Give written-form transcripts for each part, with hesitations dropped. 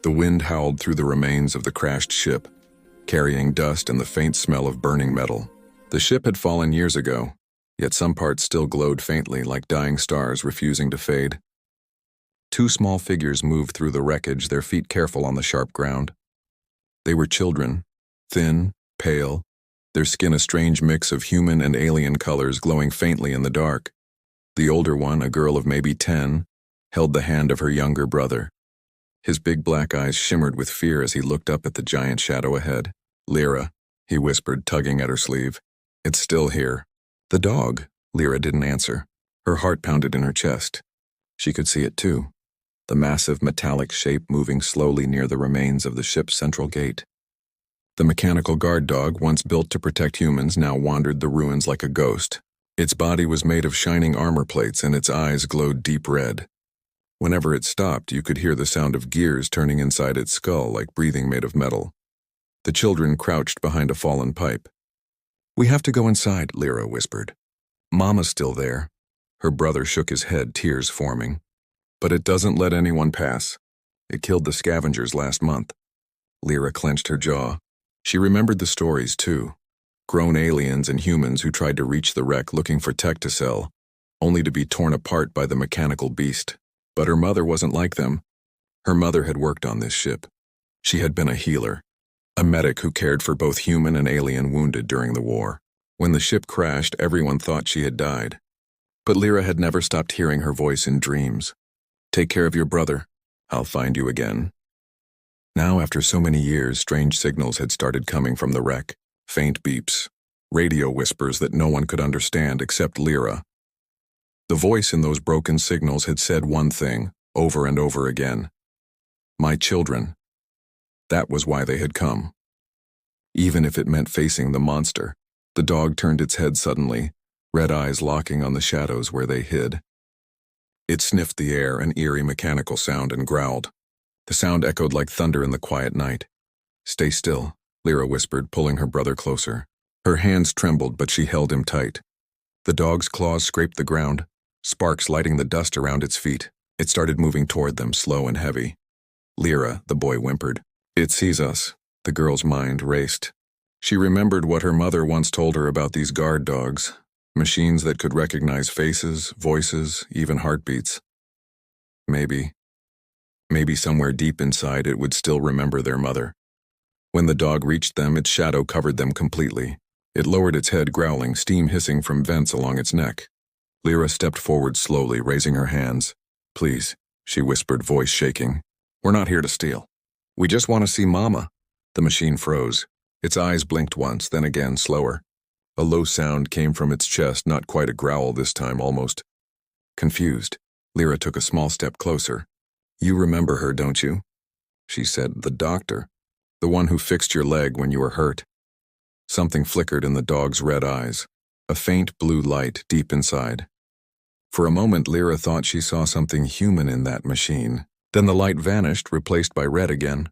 The wind howled through the remains of the crashed ship, carrying dust and the faint smell of burning metal. The ship had fallen years ago, yet some parts still glowed faintly like dying stars refusing to fade. Two small figures moved through the wreckage, their feet careful on the sharp ground. They were children, thin, pale, their skin a strange mix of human and alien colors glowing faintly in the dark. The older one, a girl of maybe 10, held the hand of her younger brother. His big black eyes shimmered with fear as he looked up at the giant shadow ahead. "Lyra," he whispered, tugging at her sleeve. "It's still here." "The dog," Lyra didn't answer. Her heart pounded in her chest. She could see it too, the massive metallic shape moving slowly near the remains of the ship's central gate. The mechanical guard dog, once built to protect humans, now wandered the ruins like a ghost. Its body was made of shining armor plates and its eyes glowed deep red. Whenever it stopped, you could hear the sound of gears turning inside its skull like breathing made of metal. The children crouched behind a fallen pipe. "We have to go inside," Lyra whispered. "Mama's still there." Her brother shook his head, tears forming. "But it doesn't let anyone pass. It killed the scavengers last month." Lyra clenched her jaw. She remembered the stories, too. Grown aliens and humans who tried to reach the wreck looking for tech to sell, only to be torn apart by the mechanical beast. But her mother wasn't like them. Her mother had worked on this ship. She had been a healer, a medic who cared for both human and alien wounded during the war. When the ship crashed, everyone thought she had died. But Lyra had never stopped hearing her voice in dreams. "Take care of your brother. I'll find you again." Now, after so many years, strange signals had started coming from the wreck. Faint beeps, radio whispers that no one could understand except Lyra. The voice in those broken signals had said one thing, over and over again. "My children." That was why they had come. Even if it meant facing the monster. The dog turned its head suddenly, red eyes locking on the shadows where they hid. It sniffed the air, an eerie mechanical sound, and growled. The sound echoed like thunder in the quiet night. "Stay still," Lyra whispered, pulling her brother closer. Her hands trembled, but she held him tight. The dog's claws scraped the ground, sparks lighting the dust around its feet. It started moving toward them, slow and heavy. "Lyra," the boy whimpered. "It sees us." The girl's mind raced. She remembered what her mother once told her about these guard dogs, machines that could recognize faces, voices, even heartbeats. Maybe somewhere deep inside it would still remember their mother. When the dog reached them, its shadow covered them completely. It lowered its head, growling, steam hissing from vents along its neck. Lyra stepped forward slowly, raising her hands. "Please," she whispered, voice shaking. "We're not here to steal. We just want to see Mama." The machine froze. Its eyes blinked once, then again, slower. A low sound came from its chest, not quite a growl this time, almost. Confused, Lyra took a small step closer. "You remember her, don't you?" she said. "The doctor. The one who fixed your leg when you were hurt." Something flickered in the dog's red eyes, a faint blue light deep inside. For a moment, Lyra thought she saw something human in that machine. Then the light vanished, replaced by red again.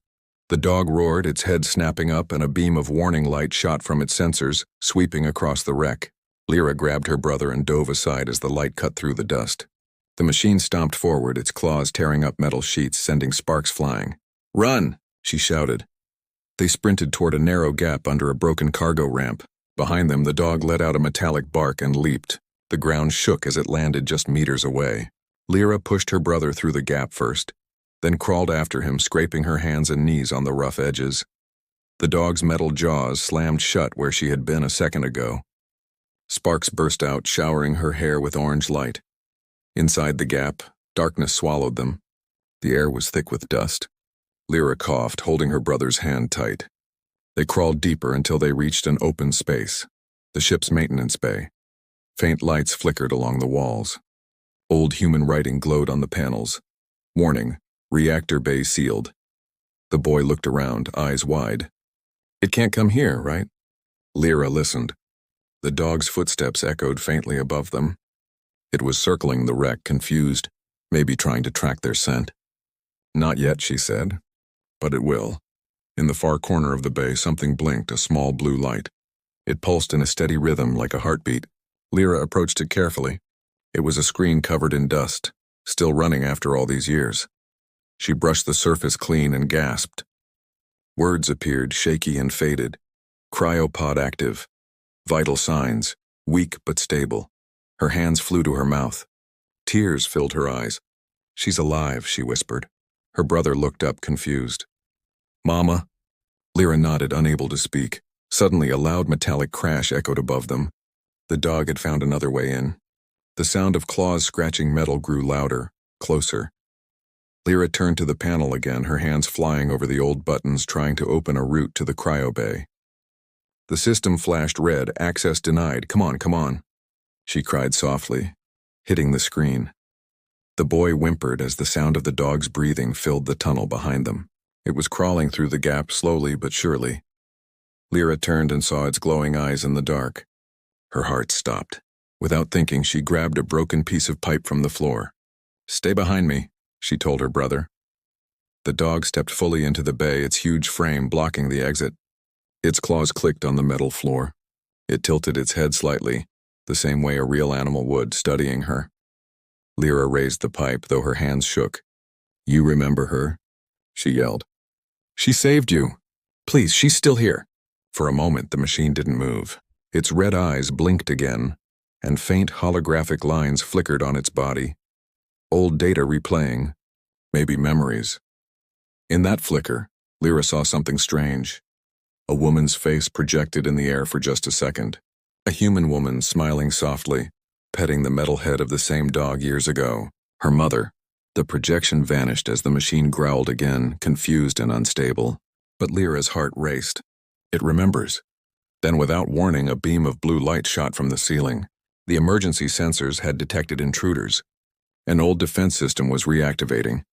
The dog roared, its head snapping up, and a beam of warning light shot from its sensors, sweeping across the wreck. Lyra grabbed her brother and dove aside as the light cut through the dust. The machine stomped forward, its claws tearing up metal sheets, sending sparks flying. "Run!" she shouted. They sprinted toward a narrow gap under a broken cargo ramp. Behind them, the dog let out a metallic bark and leaped. The ground shook as it landed just meters away. Lyra pushed her brother through the gap first, then crawled after him, scraping her hands and knees on the rough edges. The dog's metal jaws slammed shut where she had been a second ago. Sparks burst out, showering her hair with orange light. Inside the gap, darkness swallowed them. The air was thick with dust. Lyra coughed, holding her brother's hand tight. They crawled deeper until they reached an open space, the ship's maintenance bay. Faint lights flickered along the walls. Old human writing glowed on the panels. "Warning, reactor bay sealed." The boy looked around, eyes wide. "It can't come here, right?" Lyra listened. The dog's footsteps echoed faintly above them. It was circling the wreck, confused, maybe trying to track their scent. "Not yet," she said, "but it will." In the far corner of the bay, something blinked, a small blue light. It pulsed in a steady rhythm like a heartbeat. Lyra approached it carefully. It was a screen covered in dust, still running after all these years. She brushed the surface clean and gasped. Words appeared, shaky and faded. Cryopod active. Vital signs. Weak but stable. Her hands flew to her mouth. Tears filled her eyes. "She's alive," she whispered. Her brother looked up, confused. "Mama?" Lyra nodded, unable to speak. Suddenly, a loud metallic crash echoed above them. The dog had found another way in. The sound of claws scratching metal grew louder, closer. Lyra turned to the panel again, her hands flying over the old buttons, trying to open a route to the cryo bay. The system flashed red, "Access denied. Come on, come on," she cried softly, hitting the screen. The boy whimpered as the sound of the dog's breathing filled the tunnel behind them. It was crawling through the gap slowly but surely. Lyra turned and saw its glowing eyes in the dark. Her heart stopped. Without thinking, she grabbed a broken piece of pipe from the floor. "Stay behind me," she told her brother. The dog stepped fully into the bay, its huge frame blocking the exit. Its claws clicked on the metal floor. It tilted its head slightly, the same way a real animal would, studying her. Lyra raised the pipe, though her hands shook. "You remember her?" she yelled. "She saved you. Please, she's still here." For a moment, the machine didn't move. Its red eyes blinked again, and faint holographic lines flickered on its body. Old data replaying, maybe memories. In that flicker, Lyra saw something strange. A woman's face projected in the air for just a second. A human woman smiling softly, petting the metal head of the same dog years ago. Her mother. The projection vanished as the machine growled again, confused and unstable. But Lyra's heart raced. It remembers. Then, without warning, a beam of blue light shot from the ceiling. The emergency sensors had detected intruders. An old defense system was reactivating.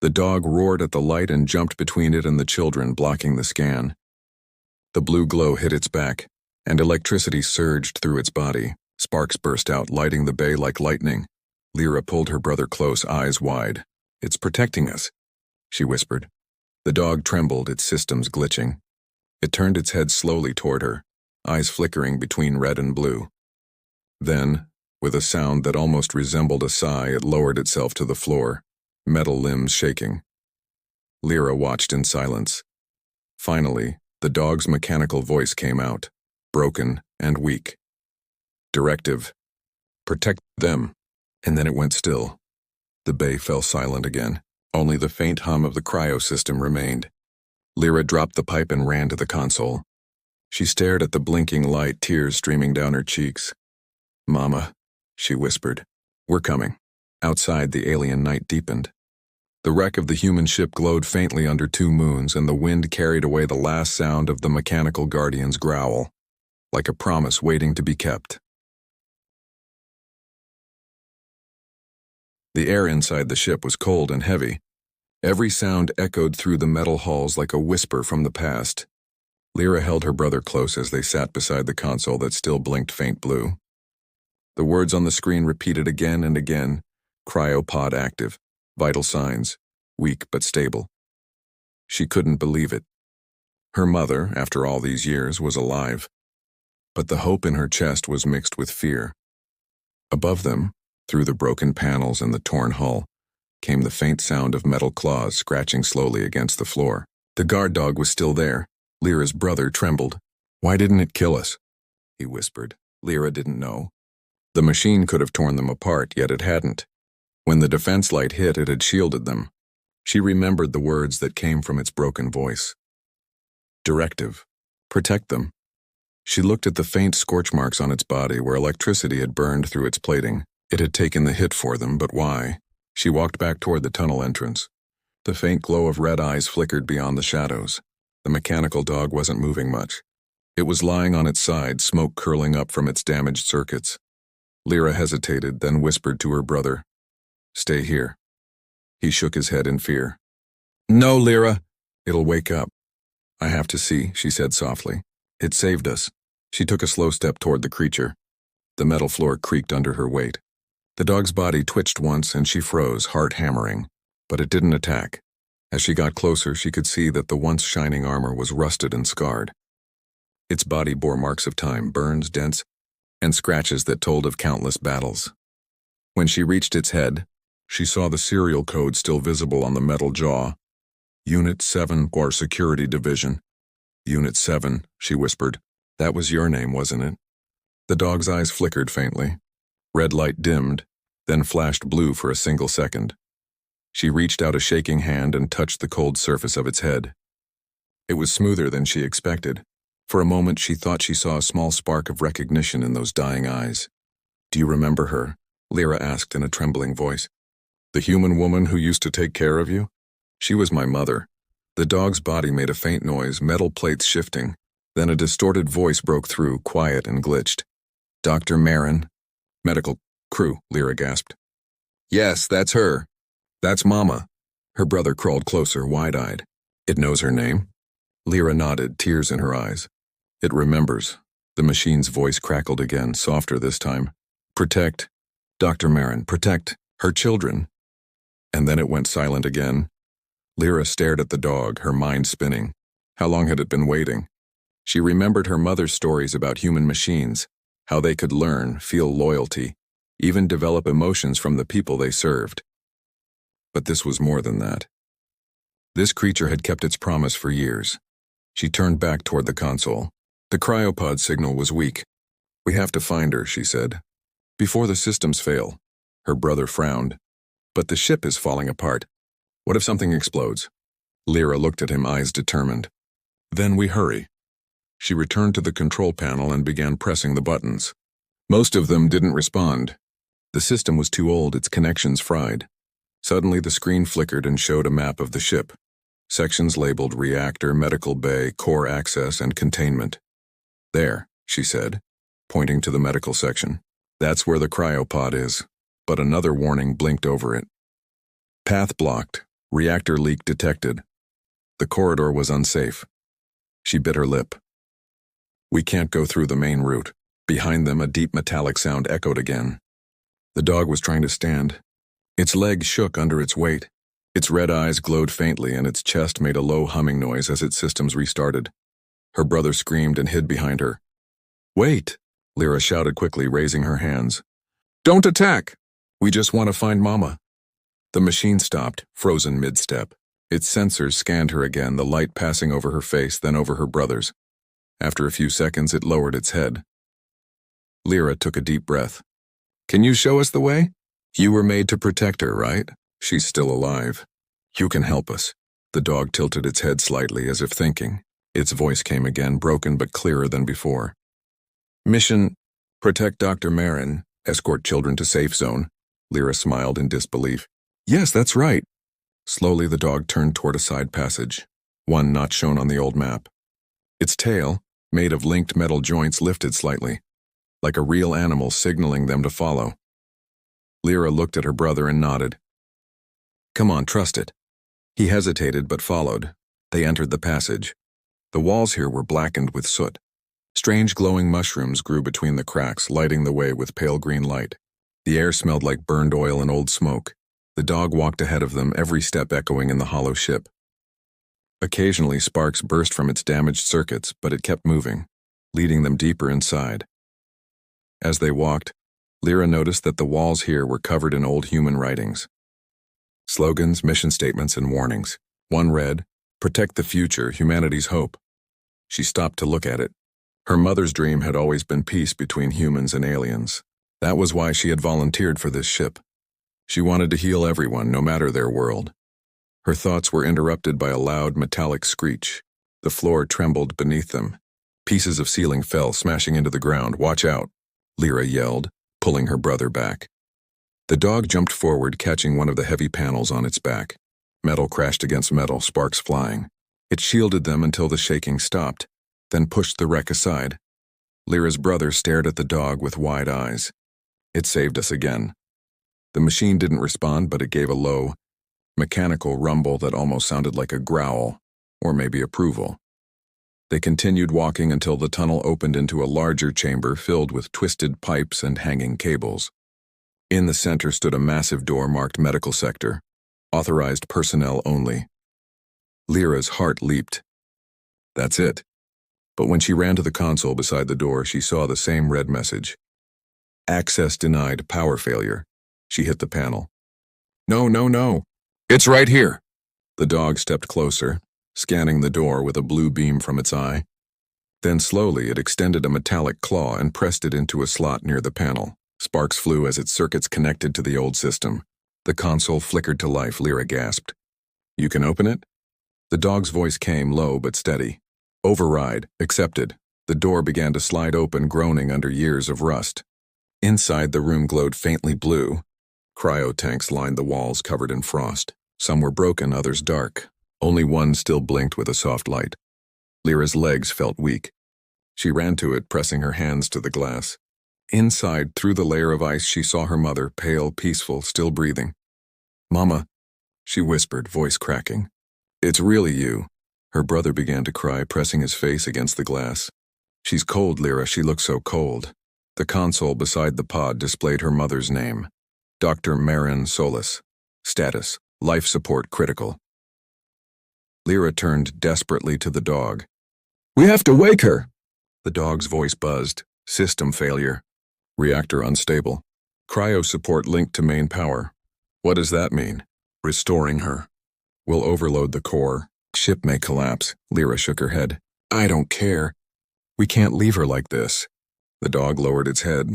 The dog roared at the light and jumped between it and the children, blocking the scan. The blue glow hit its back, and electricity surged through its body. Sparks burst out, lighting the bay like lightning. Lyra pulled her brother close, eyes wide. "It's protecting us," she whispered. The dog trembled, its systems glitching. It turned its head slowly toward her, eyes flickering between red and blue. Then, with a sound that almost resembled a sigh, it lowered itself to the floor, metal limbs shaking. Lyra watched in silence. Finally, the dog's mechanical voice came out, broken and weak. "Directive. Protect them." And then it went still. The bay fell silent again. Only the faint hum of the cryo system remained. Lyra dropped the pipe and ran to the console. She stared at the blinking light, tears streaming down her cheeks. "Mama," she whispered. "We're coming." Outside, the alien night deepened. The wreck of the human ship glowed faintly under two moons, and the wind carried away the last sound of the mechanical guardian's growl, like a promise waiting to be kept. The air inside the ship was cold and heavy. Every sound echoed through the metal halls like a whisper from the past. Lyra held her brother close as they sat beside the console that still blinked faint blue. The words on the screen repeated again and again: "Cryopod active. Vital signs. Weak but stable." She couldn't believe it. Her mother, after all these years, was alive. But the hope in her chest was mixed with fear. Above them, through the broken panels and the torn hull, came the faint sound of metal claws scratching slowly against the floor. The guard dog was still there. Lyra's brother trembled. "Why didn't it kill us?" he whispered. Lyra didn't know. The machine could have torn them apart, yet it hadn't. When the defense light hit, it had shielded them. She remembered the words that came from its broken voice. Directive. Protect them. She looked at the faint scorch marks on its body where electricity had burned through its plating. It had taken the hit for them, but why? She walked back toward the tunnel entrance. The faint glow of red eyes flickered beyond the shadows. The mechanical dog wasn't moving much. It was lying on its side, smoke curling up from its damaged circuits. Lyra hesitated, then whispered to her brother, "Stay here." He shook his head in fear. "No, Lyra. It'll wake up." "I have to see," she said softly. "It saved us." She took a slow step toward the creature. The metal floor creaked under her weight. The dog's body twitched once and she froze, heart hammering. But it didn't attack. As she got closer, she could see that the once shining armor was rusted and scarred. Its body bore marks of time, burns, dents, and scratches that told of countless battles. When she reached its head, She saw the serial code still visible on the metal jaw. Unit 7, or Security Division. Unit 7, she whispered. That was your name, wasn't it? The dog's eyes flickered faintly. Red light dimmed, then flashed blue for a single second. She reached out a shaking hand and touched the cold surface of its head. It was smoother than she expected. For a moment she thought she saw a small spark of recognition in those dying eyes. Do you remember her? Lyra asked in a trembling voice. The human woman who used to take care of you? She was my mother. The dog's body made a faint noise, metal plates shifting. Then a distorted voice broke through, quiet and glitched. Dr. Marin. Medical crew, Lyra gasped. Yes, that's her. That's Mama. Her brother crawled closer, wide-eyed. It knows her name? Lyra nodded, tears in her eyes. It remembers. The machine's voice crackled again, softer this time. Protect. Dr. Marin, protect her children. And then it went silent again. Lyra stared at the dog, her mind spinning. How long had it been waiting? She remembered her mother's stories about human machines, how they could learn, feel loyalty, even develop emotions from the people they served. But this was more than that. This creature had kept its promise for years. She turned back toward the console. The cryopod signal was weak. We have to find her, she said. Before the systems fail. Her brother frowned. But the ship is falling apart. What if something explodes? Lyra looked at him, eyes determined. Then we hurry. She returned to the control panel and began pressing the buttons. Most of them didn't respond. The system was too old, its connections fried. Suddenly the screen flickered and showed a map of the ship. Sections labeled reactor, medical bay, core access, and containment. There, she said, pointing to the medical section. That's where the cryopod is. But another warning blinked over it. Path blocked. Reactor leak detected. The corridor was unsafe. She bit her lip. We can't go through the main route. Behind them, a deep metallic sound echoed again. The dog was trying to stand. Its legs shook under its weight. Its red eyes glowed faintly and its chest made a low humming noise as its systems restarted. Her brother screamed and hid behind her. Wait, Lyra shouted quickly, raising her hands. Don't attack! We just want to find Mama. The machine stopped, frozen mid-step. Its sensors scanned her again, the light passing over her face, then over her brother's. After a few seconds, it lowered its head. Lyra took a deep breath. Can you show us the way? You were made to protect her, right? She's still alive. You can help us. The dog tilted its head slightly, as if thinking. Its voice came again, broken but clearer than before. Mission: protect Dr. Marin, escort children to safe zone. Lyra smiled in disbelief. Yes, that's right. Slowly the dog turned toward a side passage, one not shown on the old map. Its tail, made of linked metal joints, lifted slightly, like a real animal signaling them to follow. Lyra looked at her brother and nodded. Come on, trust it. He hesitated but followed. They entered the passage. The walls here were blackened with soot. Strange glowing mushrooms grew between the cracks, lighting the way with pale green light. The air smelled like burned oil and old smoke. The dog walked ahead of them, every step echoing in the hollow ship. Occasionally sparks burst from its damaged circuits, but it kept moving, leading them deeper inside. As they walked, Lyra noticed that the walls here were covered in old human writings. Slogans, mission statements, and warnings. One read, "Protect the future, humanity's hope." She stopped to look at it. Her mother's dream had always been peace between humans and aliens. That was why she had volunteered for this ship. She wanted to heal everyone, no matter their world. Her thoughts were interrupted by a loud metallic screech. The floor trembled beneath them. Pieces of ceiling fell, smashing into the ground. Watch out, Lyra yelled, pulling her brother back. The dog jumped forward, catching one of the heavy panels on its back. Metal crashed against metal, sparks flying. It shielded them until the shaking stopped, then pushed the wreck aside. Lyra's brother stared at the dog with wide eyes. It saved us again. The machine didn't respond, but it gave a low, mechanical rumble that almost sounded like a growl, or maybe approval. They continued walking until the tunnel opened into a larger chamber filled with twisted pipes and hanging cables. In the center stood a massive door marked Medical Sector, authorized personnel only. Lyra's heart leaped. That's it. But when she ran to the console beside the door, she saw the same red message. Access denied, power failure. She hit the panel. No, no, no. It's right here. The dog stepped closer, scanning the door with a blue beam from its eye. Then slowly it extended a metallic claw and pressed it into a slot near the panel. Sparks flew as its circuits connected to the old system. The console flickered to life. Lyra gasped. You can open it? The dog's voice came low but steady. Override, accepted. The door began to slide open, groaning under years of rust. Inside, the room glowed faintly blue. Cryo tanks lined the walls covered in frost. Some were broken, others dark. Only one still blinked with a soft light. Lyra's legs felt weak. She ran to it, pressing her hands to the glass. Inside, through the layer of ice, she saw her mother, pale, peaceful, still breathing. Mama, she whispered, voice cracking. It's really you. Her brother began to cry, pressing his face against the glass. She's cold, Lyra, she looks so cold. The console beside the pod displayed her mother's name. Dr. Marin Solis. Status, life support critical. Lyra turned desperately to the dog. We have to wake her! The dog's voice buzzed. System failure. Reactor unstable. Cryo support linked to main power. What does that mean? Restoring her. We'll overload the core. Ship may collapse. Lyra shook her head. I don't care. We can't leave her like this. The dog lowered its head.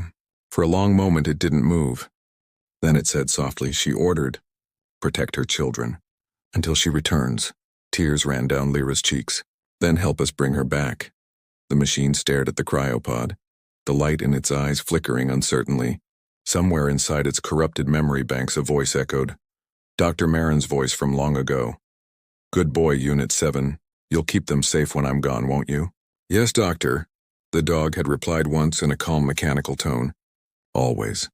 For a long moment it didn't move. Then it said softly, she ordered, protect her children. Until she returns. Tears ran down Lyra's cheeks. Then help us bring her back. The machine stared at the cryopod, the light in its eyes flickering uncertainly. Somewhere inside its corrupted memory banks a voice echoed. Dr. Marin's voice from long ago. Good boy, Unit 7. You'll keep them safe when I'm gone, won't you? Yes, Doctor. The dog had replied once in a calm mechanical tone. Always.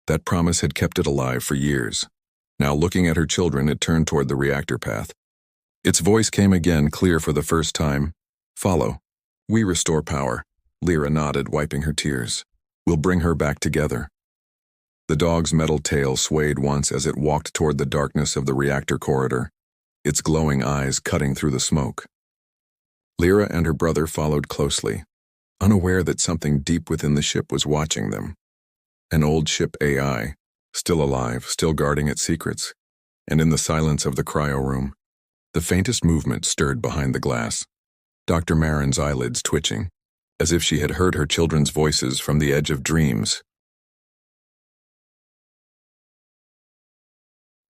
That promise had kept it alive for years. Now looking at her children, it turned toward the reactor path. Its voice came again, clear for the first time. Follow. We restore power. Lyra nodded, wiping her tears. We'll bring her back together. The dog's metal tail swayed once as it walked toward the darkness of the reactor corridor, its glowing eyes cutting through the smoke. Lyra and her brother followed closely, unaware that something deep within the ship was watching them. An old ship AI, still alive, still guarding its secrets, and in the silence of the cryo room, the faintest movement stirred behind the glass. Dr. Marin's eyelids twitching, as if she had heard her children's voices from the edge of dreams.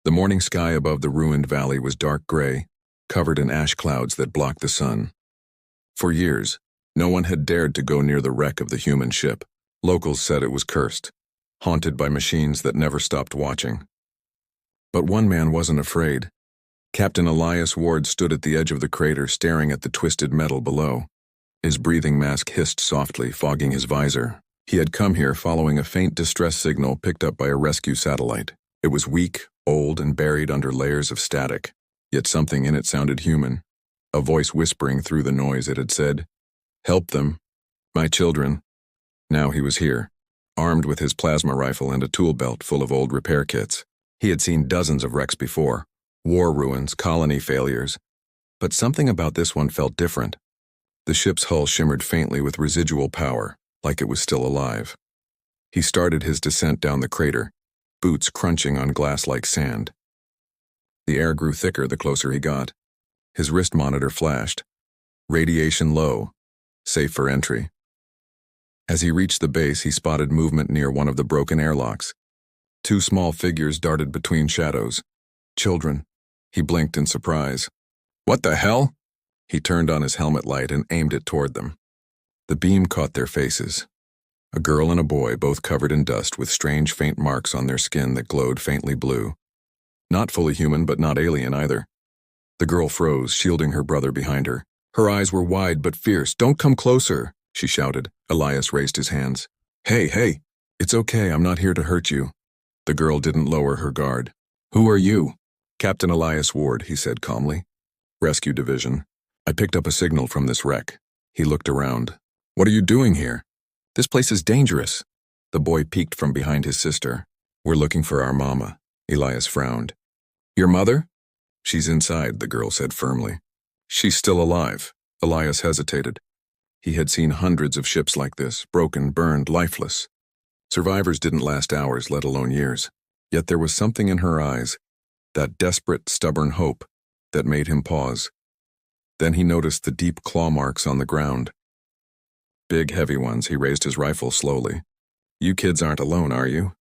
The morning sky above the ruined valley was dark gray, covered in ash clouds that blocked the sun. For years, no one had dared to go near the wreck of the human ship. Locals said it was cursed, haunted by machines that never stopped watching. But one man wasn't afraid. Captain Elias Ward stood at the edge of the crater, staring at the twisted metal below. His breathing mask hissed softly, fogging his visor. He had come here following a faint distress signal picked up by a rescue satellite. It was weak, old, and buried under layers of static, yet something in it sounded human. A voice whispering through the noise, it had said, "Help them, my children." Now he was here, armed with his plasma rifle and a tool belt full of old repair kits. He had seen dozens of wrecks before, war ruins, colony failures, but something about this one felt different. The ship's hull shimmered faintly with residual power, like it was still alive. He started his descent down the crater, boots crunching on glass-like sand. The air grew thicker the closer he got. His wrist monitor flashed. Radiation low. Safe for entry. As he reached the base, he spotted movement near one of the broken airlocks. Two small figures darted between shadows. Children. He blinked in surprise. What the hell? He turned on his helmet light and aimed it toward them. The beam caught their faces. A girl and a boy, both covered in dust with strange faint marks on their skin that glowed faintly blue. Not fully human, but not alien either. The girl froze, shielding her brother behind her. Her eyes were wide but fierce. Don't come closer, she shouted. Elias raised his hands. Hey, it's okay, I'm not here to hurt you. The girl didn't lower her guard. Who are you? Captain Elias Ward, he said calmly. Rescue Division. I picked up a signal from this wreck. He looked around. What are you doing here? This place is dangerous. The boy peeked from behind his sister. We're looking for our mama. Elias frowned. Your mother? She's inside, the girl said firmly. She's still alive. Elias hesitated. He had seen hundreds of ships like this, broken, burned, lifeless. Survivors didn't last hours, let alone years. Yet there was something in her eyes, that desperate, stubborn hope that made him pause. Then he noticed the deep claw marks on the ground. Big, heavy ones. He raised his rifle slowly. "You kids aren't alone, are you?"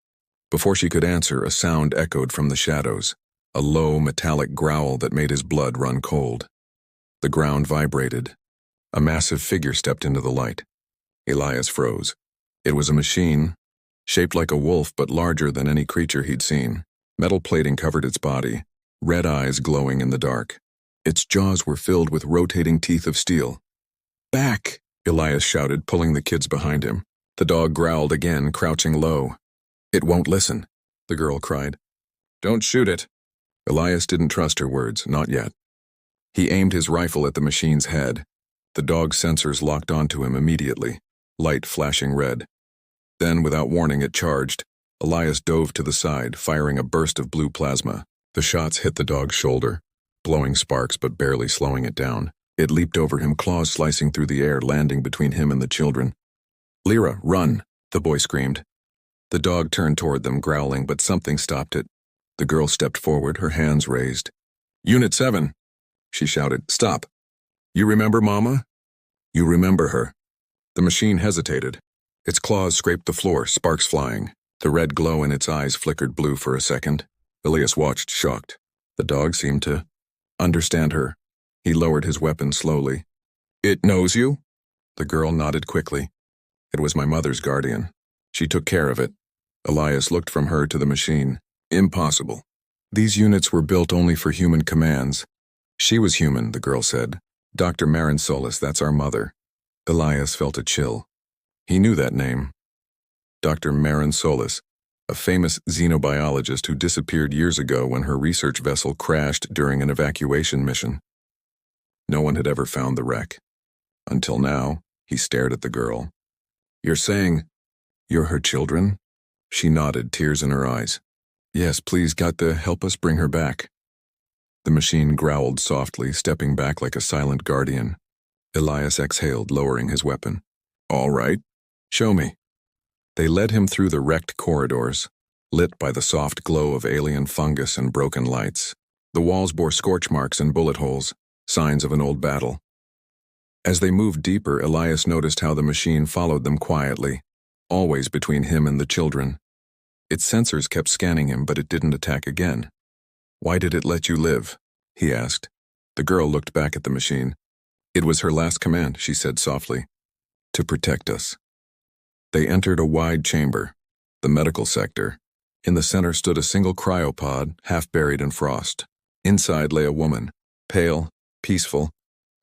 Before she could answer, a sound echoed from the shadows, a low, metallic growl that made his blood run cold. The ground vibrated. A massive figure stepped into the light. Elias froze. It was a machine, shaped like a wolf but larger than any creature he'd seen. Metal plating covered its body, red eyes glowing in the dark. Its jaws were filled with rotating teeth of steel. "Back!" Elias shouted, pulling the kids behind him. The dog growled again, crouching low. "It won't listen," the girl cried. "Don't shoot it." Elias didn't trust her words, not yet. He aimed his rifle at the machine's head. The dog's sensors locked onto him immediately, light flashing red. Then, without warning, it charged. Elias dove to the side, firing a burst of blue plasma. The shots hit the dog's shoulder, blowing sparks but barely slowing it down. It leaped over him, claws slicing through the air, landing between him and the children. "Lyra, run!" the boy screamed. The dog turned toward them, growling, but something stopped it. The girl stepped forward, her hands raised. "Unit 7, she shouted. "Stop. You remember Mama?" "You remember her." The machine hesitated. Its claws scraped the floor, sparks flying. The red glow in its eyes flickered blue for a second. Elias watched, shocked. The dog seemed to understand her. He lowered his weapon slowly. "It knows you?" The girl nodded quickly. "It was my mother's guardian. She took care of it." Elias looked from her to the machine. "Impossible. These units were built only for human commands." "She was human," the girl said. "Dr. Marin Solis, that's our mother." Elias felt a chill. He knew that name. Dr. Marin Solis, a famous xenobiologist who disappeared years ago when her research vessel crashed during an evacuation mission. No one had ever found the wreck. Until now, he stared at the girl. "You're saying you're her children?" She nodded, tears in her eyes. "Yes, please, got to help us bring her back." The machine growled softly, stepping back like a silent guardian. Elias exhaled, lowering his weapon. "All right, show me." They led him through the wrecked corridors, lit by the soft glow of alien fungus and broken lights. The walls bore scorch marks and bullet holes, signs of an old battle. As they moved deeper, Elias noticed how the machine followed them quietly, always between him and the children. Its sensors kept scanning him, but it didn't attack again. "Why did it let you live?" he asked. The girl looked back at the machine. "It was her last command," she said softly. "To protect us." They entered a wide chamber, the medical sector. In the center stood a single cryopod, half buried in frost. Inside lay a woman, pale, peaceful,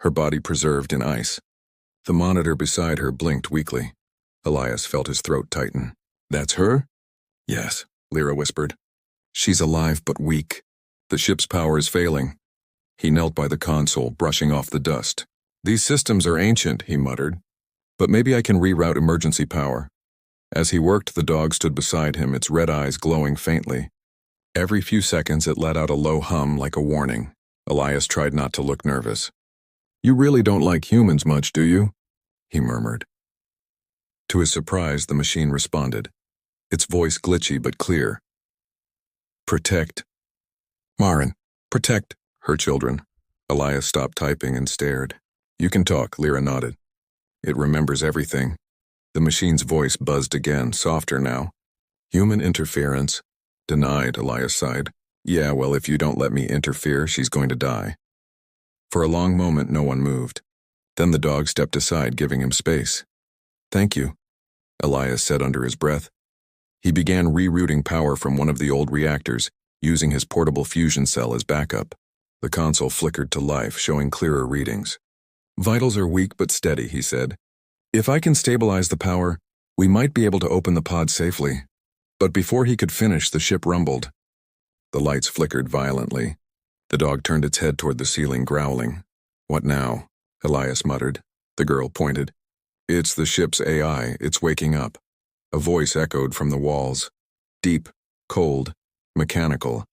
her body preserved in ice. The monitor beside her blinked weakly. Elias felt his throat tighten. "That's her?" "Yes," Lyra whispered. "She's alive but weak. The ship's power is failing." He knelt by the console, brushing off the dust. "These systems are ancient," he muttered. "But maybe I can reroute emergency power." As he worked, the dog stood beside him, its red eyes glowing faintly. Every few seconds it let out a low hum like a warning. Elias tried not to look nervous. "You really don't like humans much, do you?" he murmured. To his surprise, the machine responded, its voice glitchy but clear. "Protect. Marin, protect her children." Elias stopped typing and stared. "You can talk," Lyra nodded. "It remembers everything." The machine's voice buzzed again, softer now. "Human interference. Denied," Elias sighed. "Yeah, well, if you don't let me interfere, she's going to die." For a long moment, no one moved. Then the dog stepped aside, giving him space. "Thank you," Elias said under his breath. He began rerouting power from one of the old reactors, using his portable fusion cell as backup. The console flickered to life, showing clearer readings. "Vitals are weak but steady," he said. "If I can stabilize the power, we might be able to open the pod safely." But before he could finish, the ship rumbled. The lights flickered violently. The dog turned its head toward the ceiling, growling. "What now?" Elias muttered. The girl pointed. "It's the ship's AI. It's waking up." A voice echoed from the walls. Deep, cold, mechanical.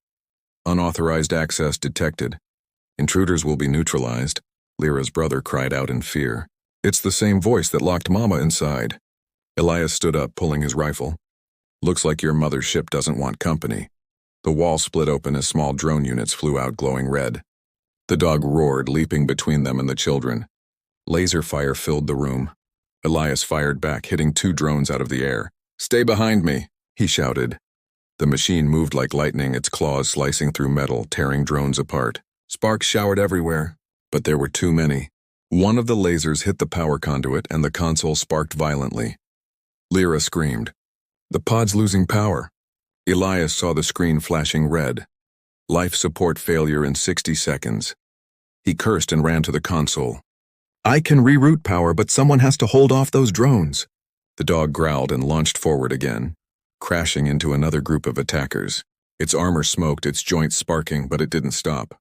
"Unauthorized access detected. Intruders will be neutralized." Lyra's brother cried out in fear. "It's the same voice that locked Mama inside." Elias stood up, pulling his rifle. "Looks like your mother's ship doesn't want company." The wall split open as small drone units flew out glowing red. The dog roared, leaping between them and the children. Laser fire filled the room. Elias fired back, hitting 2 drones out of the air. "Stay behind me," he shouted. The machine moved like lightning, its claws slicing through metal, tearing drones apart. Sparks showered everywhere, but there were too many. One of the lasers hit the power conduit and the console sparked violently. Lyra screamed. "The pod's losing power." Elias saw the screen flashing red. Life support failure in 60 seconds. He cursed and ran to the console. "I can reroute power, but someone has to hold off those drones." The dog growled and launched forward again, crashing into another group of attackers. Its armor smoked, its joints sparking, but it didn't stop.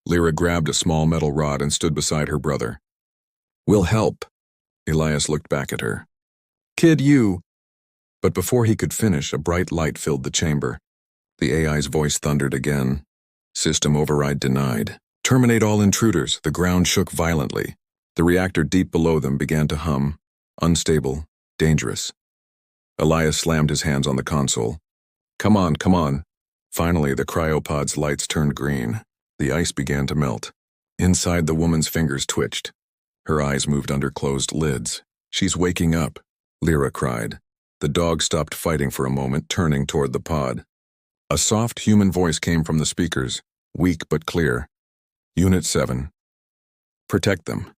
Lyra grabbed a small metal rod and stood beside her brother. "We'll help." Elias looked back at her. "Kid, you—" But before he could finish, a bright light filled the chamber. The AI's voice thundered again. "System override denied. Terminate all intruders." The ground shook violently. The reactor deep below them began to hum. Unstable, dangerous. Elias slammed his hands on the console. Come on, come on." Finally, the cryopod's lights turned green. The ice began to melt. Inside, the woman's fingers twitched. Her eyes moved under closed lids. "She's waking up," Lyra cried. The dog stopped fighting for a moment, turning toward the pod. A soft human voice came from the speakers, weak but clear. "Unit 7. Protect them."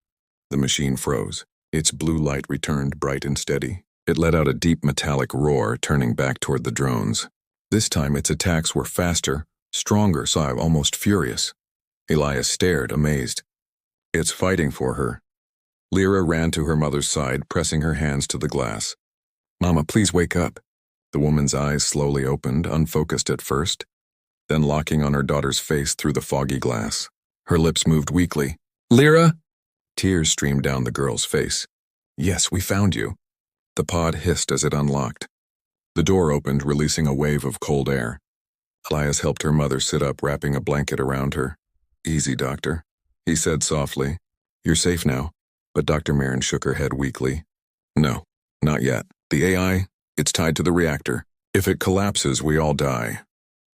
The machine froze. Its blue light returned bright and steady. It let out a deep metallic roar, turning back toward the drones. This time its attacks were faster, stronger, almost furious. Elias stared, amazed. "It's fighting for her." Lyra ran to her mother's side, pressing her hands to the glass. "Mama, please wake up." The woman's eyes slowly opened, unfocused at first, then locking on her daughter's face through the foggy glass. Her lips moved weakly. "Lyra?" Tears streamed down the girl's face. "Yes, we found you." The pod hissed as it unlocked. The door opened, releasing a wave of cold air. Elias helped her mother sit up, wrapping a blanket around her. "Easy, Doctor," he said softly. "You're safe now." But Dr. Marin shook her head weakly. "No, not yet. The AI, it's tied to the reactor. If it collapses, we all die."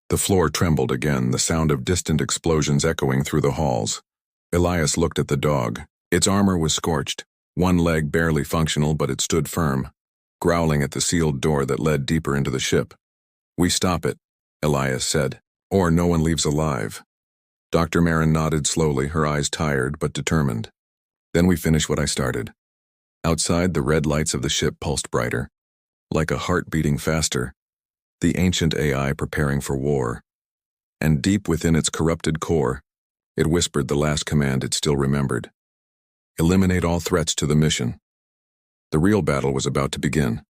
The floor trembled again, the sound of distant explosions echoing through the halls. Elias looked at the dog. Its armor was scorched, one leg barely functional, but it stood firm, growling at the sealed door that led deeper into the ship. "We stop it," Elias said, "or no one leaves alive." Dr. Marin nodded slowly, her eyes tired but determined. "Then we finish what I started." Outside, the red lights of the ship pulsed brighter, like a heart beating faster, the ancient AI preparing for war. And deep within its corrupted core, it whispered the last command it still remembered. Eliminate all threats to the mission. The real battle was about to begin.